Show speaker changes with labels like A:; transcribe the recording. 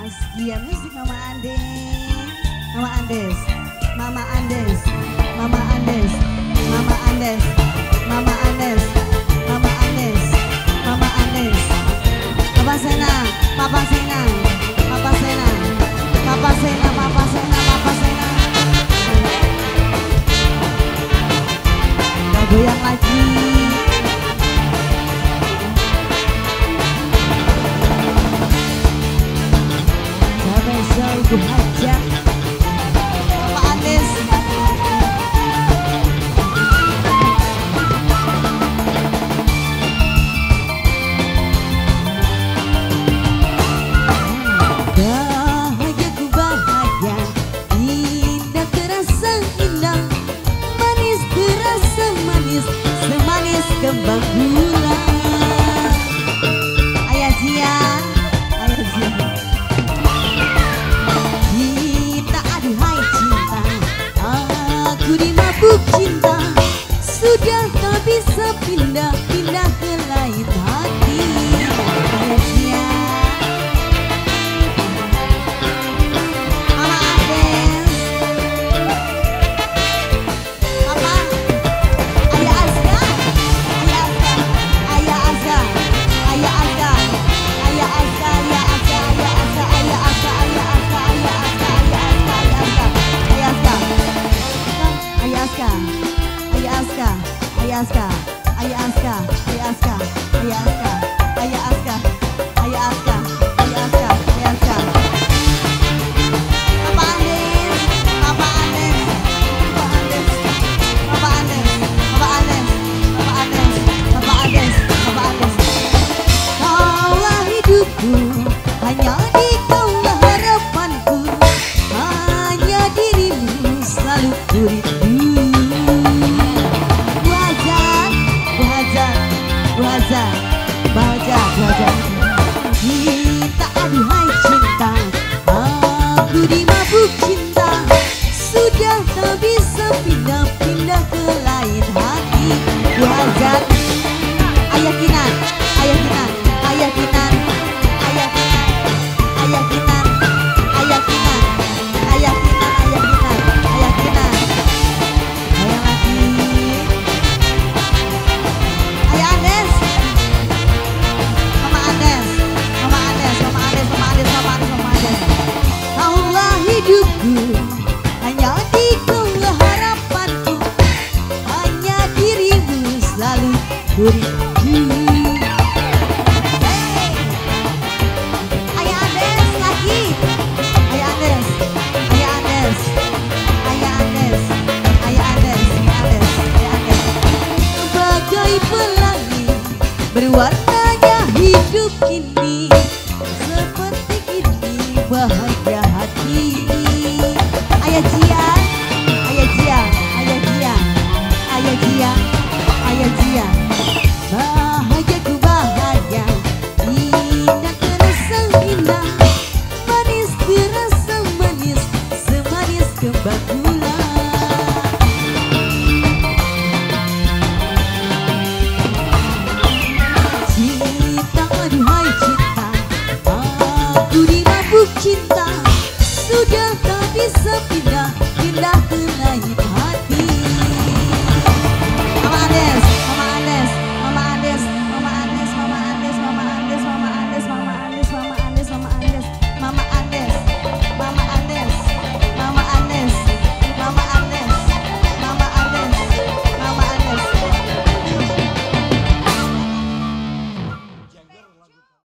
A: Nostalgia Musik Mama Andes. Mama Andes. Mama Andes. Mama Andes. Mama Andes. Mama Andes. Mama Andes. Mama Andes. Papa Sena. Papa Sena. Papa Sena. Papa Sena. Papa Sena. Papa Sena. Gak goyang lagi. Ibu Hajah Bapak Andes. Bahagiaku bahagia, indah terasa indah, manis terasa manis, semanis kembang gula. Ayah Jian, Ayah Jian. Aku dimabuk cinta, sudah tak bisa pindah-pindah ke lain hati. Ayahnya Mama Andes. Mama Ayah Azka. Ayah Azka. Ayah Azka. Ayah Azka. Ayah Azka. Ayah Azka. Ayah Azka. Ayah Azka. Ayah Azka. Ayah Azka. Ayah Azka. Ayah Azka. Ayah Azka, Ayah Azka, Ayah Azka, Ayah Azka, Ayah Azka, Ayah Azka, Ayah Azka, Ayah Azka, Ayah Azka, Ayah Azka. Papa Andes, Papa Andes, Papa Andes, Papa Andes, Papa Andes, Papa Andes, Papa Andes, Papa Andes. Kaulah hidupku, hanya di kaulah harapanku, hanya dirimu selalu kurindu. Bahagia, bahagia. Cinta, aduhai cinta, aku dimabuk cinta, sudah tak bisa pindah-pindah ke lain hati. Bahagia. Ayah Kinan, Ayah Kinan, Ayah Kinan, Ayah Kinan, Ayah Kinan, Ayah Kinan, Ayah Kinan, Ayah Kinan, Ayah Kinan. Ayah lagi. Ayah Andes. Hidupku hanya di kaulah harapanku, hanya dirimu selalu kurindu. Ayah Andes lagi. Ayah Andes. Ayah Andes. Ayah Andes. Ayah Andes. Ayah Andes. Ayah Andes. Bagai pelangi berwarnanya hidup kini, seperti ini bahagia.